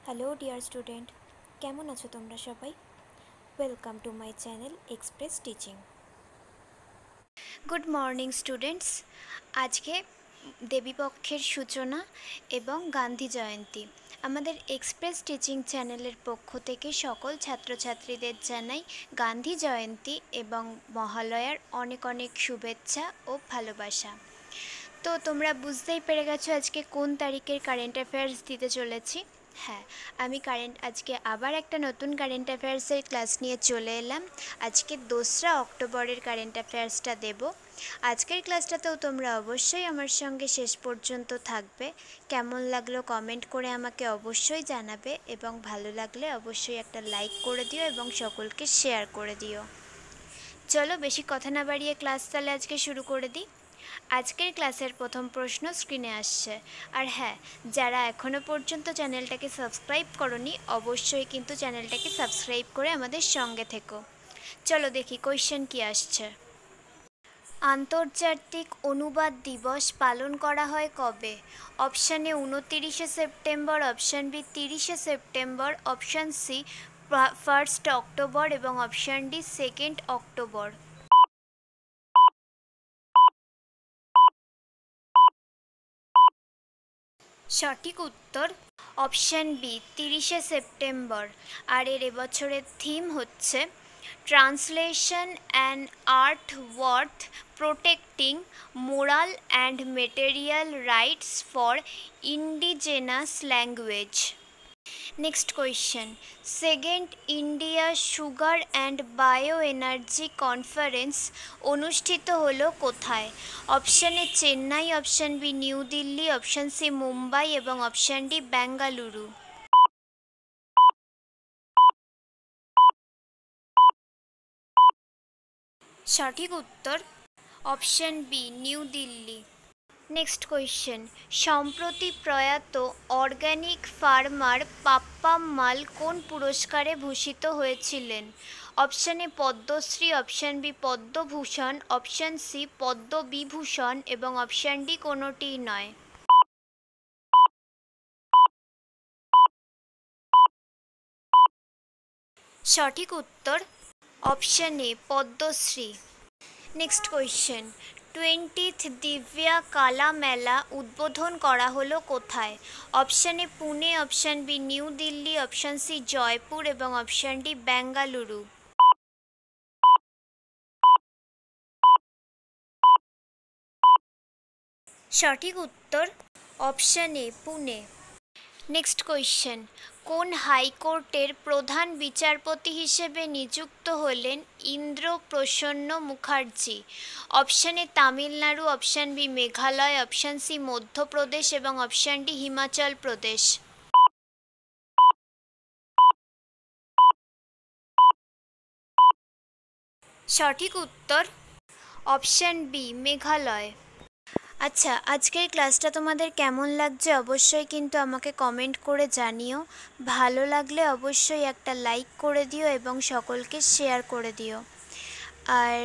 Hello dear student, কেমন আছো তোমরা সবাই? Welcome to my channel express teaching. Good morning students. আজকে দেবীপক্ষের সূচনা এবং গান্ধী জয়ন্তী। আমাদের এক্সপ্রেস টিচিং চ্যানেলের পক্ষ থেকে সকল ছাত্রছাত্রীদের জানাই গান্ধী জয়ন্তী এবং মহালয়ার অনেক অনেক শুভেচ্ছা ও ভালোবাসা। তো তোমরা বুঝতেই পেরে গেছো আজকে কোন তারিখের কারেন্ট অ্যাফেয়ার্স দিতে চলেছি। হ্যাঁ, আমি আজকে আবার একটা নতুন কারেন্ট অ্যাফেয়ার্সের ক্লাস নিয়ে চলে এলাম। আজকে 2রা অক্টোবরের কারেন্ট অ্যাফেয়ার্সটা দেব। আজকের ক্লাসটাতেও তোমরা অবশ্যই আমার সঙ্গে শেষ পর্যন্ত থাকবে। কেমন লাগলো কমেন্ট করে আমাকে অবশ্যই জানাবে এবং ভালো লাগলে অবশ্যই একটা লাইক করে দিও এবং সকলকে শেয়ার করে দিও। চলো বেশি কথা না বাড়িয়ে ক্লাস তাহলে আজকে শুরু করে দিই। আজকের ক্লাসের প্রথম প্রশ্ন স্ক্রিনে আসছে। আর হ্যাঁ, যারা এখনও পর্যন্ত চ্যানেলটাকে সাবস্ক্রাইব করোনি অবশ্যই কিন্তু চ্যানেলটাকে সাবস্ক্রাইব করে আমাদের সঙ্গে থেকো। চলো দেখি কোয়েশ্চেন কি আসছে। আন্তর্জাতিক অনুবাদ দিবস পালন করা হয় কবে? অপশান এ 29শে সেপ্টেম্বর, অপশান বি 30শে সেপ্টেম্বর, অপশান সি 1 অক্টোবর এবং অপশান ডি 2 অক্টোবর। সঠিক উত্তর অপশান বি 30শে সেপ্টেম্বর। আর এর এবছরের থিম হচ্ছে translation and art worth protecting moral and material rights for indigenous language. Next question, second India sugar and bio energy conference অনুষ্ঠিত হলো কোথায়? Option A Chennai, option B new Delhi, option C Mumbai এবং option D Bengaluru. সঠিক উত্তর option B new Delhi. Next question, সম্প্রতি প্রয়াত organic farmer Pappammal কোন পুরস্কারে ভূষিত হয়েছিলেন? Option A Padmashri, option B Padmabhushan, option C Padmavibhushan এবং অপশান ডি কোনোটিই নয়। সঠিক উত্তর option A Padmashri. Next question, 20th Divya Kala Mela উদ্বোধন করা হলো কোথায়? Option A Pune, option B new Delhi, option C Jaipur এবং অপশান ডি বেঙ্গালুরু। সঠিক উত্তর option A Pune. Next question, কোন হাইকোর্টের প্রধান বিচারপতি হিসেবে নিযুক্ত হলেন Indraprasanna Mukherjee? Option A Tamil Nadu, option B Meghalaya, option C Madhya Pradesh এবং অপশান ডি হিমাচল প্রদেশ। সঠিক উত্তর অপশান বি মেঘালয়। আচ্ছা, আজকের ক্লাসটা তোমাদের কেমন লাগছে অবশ্যই কিন্তু আমাকে কমেন্ট করে জানিও। ভালো লাগলে অবশ্যই একটা লাইক করে দিও এবং সকলকে শেয়ার করে দিও। আর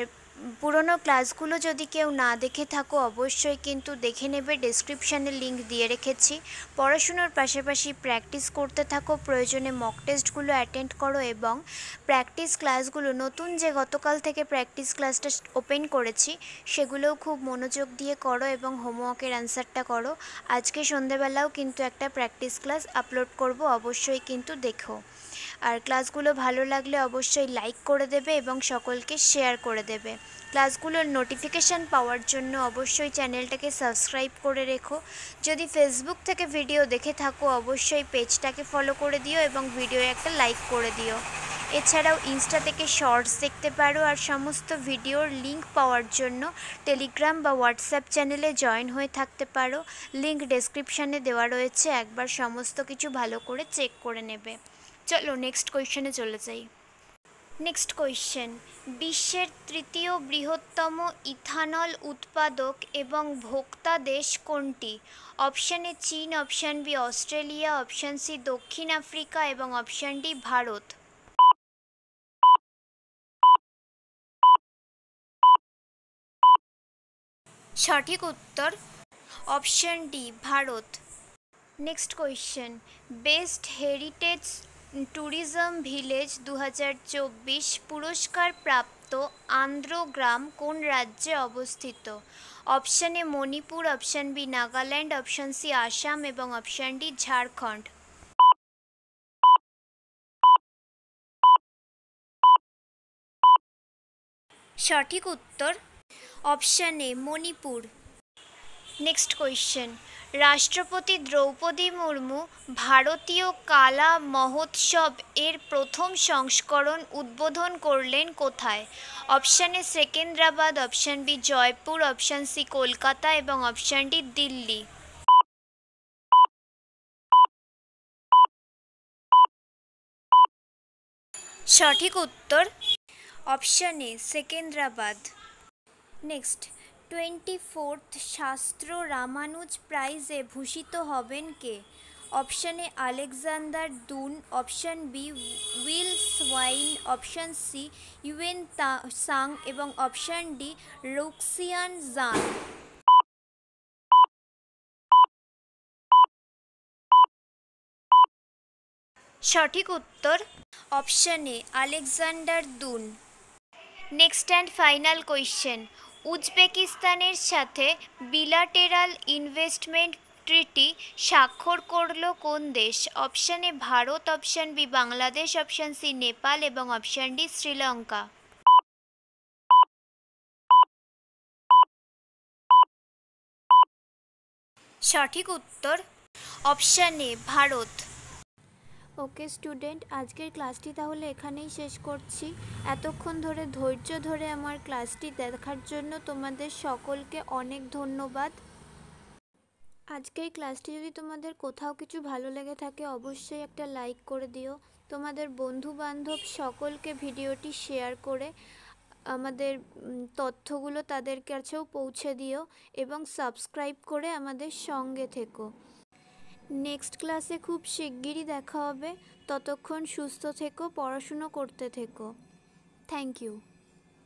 পুরনো ক্লাসগুলো যদি কেউ না দেখে থাকো অবশ্যই কিন্তু দেখে নেবে, ডেসক্রিপশানে লিংক দিয়ে রেখেছি। পড়াশুনোর পাশাপাশি প্র্যাকটিস করতে থাকো, প্রয়োজনে মক টেস্টগুলো অ্যাটেন্ড করো এবং প্র্যাকটিস ক্লাসগুলো নতুন যে গতকাল থেকে প্র্যাকটিস ক্লাসটা ওপেন করেছি সেগুলোও খুব মনোযোগ দিয়ে করো এবং হোমওয়ার্কের অ্যান্সারটা করো। আজকে সন্ধেবেলাও কিন্তু একটা প্র্যাকটিস ক্লাস আপলোড করব, অবশ্যই কিন্তু দেখো। আর ক্লাসগুলো ভালো লাগলে অবশ্যই লাইক করে দেবে এবং সকলকে শেয়ার করে দেবে। ক্লাসগুলোর নোটিফিকেশান পাওয়ার জন্য অবশ্যই চ্যানেলটাকে সাবস্ক্রাইব করে রেখো। যদি ফেসবুক থেকে ভিডিও দেখে থাকো অবশ্যই পেজটাকে ফলো করে দিও এবং ভিডিও একটা লাইক করে দিও। এছাড়াও ইনস্টা থেকে শর্টস দেখতে পারো। আর সমস্ত ভিডিওর লিঙ্ক পাওয়ার জন্য টেলিগ্রাম বা হোয়াটসঅ্যাপ চ্যানেলে জয়েন হয়ে থাকতে পারো। লিঙ্ক ডেসক্রিপশানে দেওয়া রয়েছে, একবার সমস্ত কিছু ভালো করে চেক করে নেবে। চলো নেক্সট কোয়েশ্চেনে চলে যাই। নেক্সট কোয়েশ্চেন, বিশ্বের তৃতীয় বৃহত্তম ইথানল উৎপাদক এবং ভোক্তা দেশ কোনটি? অপশান এ চীন, option B Australia, option C দক্ষিণ আফ্রিকা এবং অপশান ডি ভারত। সঠিক উত্তর option D Bharat. Next question, best heritage tourism village 2024 পুরস্কার প্রাপ্ত আন্ধ্র গ্রাম কোন রাজ্যে অবস্থিত? Option A Manipur, option B Nagaland, option C Assam এবং অপশন ডি ঝাড়খণ্ড। সঠিক উত্তর option A Manipur. Next question, রাষ্ট্রপতি দ্রৌপদী মুর্মু ভারতীয় কালা মহোৎসব এর প্রথম সংস্করণ উদ্বোধন করলেন কোথায়? Option A Secunderabad, option B Jaipur, option C Kolkata এবং অপশন ডি দিল্লি। সঠিক উত্তর option A Secunderabad. Next, 24th শাস্ত্র রামানুজ প্রাইজে ভূষিত হবেন কে? Option A Alexander Dunn, option B Will Sawin, option C Yuen Sang এবং অপশন ডি রুক্সিয়ান জান। সঠিক উত্তর option A Alexander Dunn. Next and final question, উজবেকিস্তানের সাথে বিলাটেরাল ইনভেস্টমেন্ট ট্রিটি স্বাক্ষর করল কোন দেশ? Option A Bharat, option B Bangladesh, option C Nepal এবং অপশন ডি শ্রীলঙ্কা। সঠিক উত্তর option A Bharat. Okay student, আজকের ক্লাসটি তাহলে এখানেই শেষ করছি। এতক্ষণ ধরে ধৈর্য ধরে আমার ক্লাসটি দেখার জন্য তোমাদের সকলকে অনেক ধন্যবাদ। আজকের ক্লাসটি যদি তোমাদের কোথাও কিছু ভালো লেগে থাকে অবশ্যই একটা লাইক করে দিও। তোমাদের বন্ধু বান্ধব সকলকে ভিডিওটি শেয়ার করে আমাদের তথ্যগুলো তাদের কাছেও পৌঁছে দিও এবং সাবস্ক্রাইব করে আমাদের সঙ্গে থেকো। নেক্সট ক্লাসে খুব শিগগিরই দেখা হবে। ততক্ষণ সুস্থ থেকো, পড়াশুনো করতে থেকো। Thank you.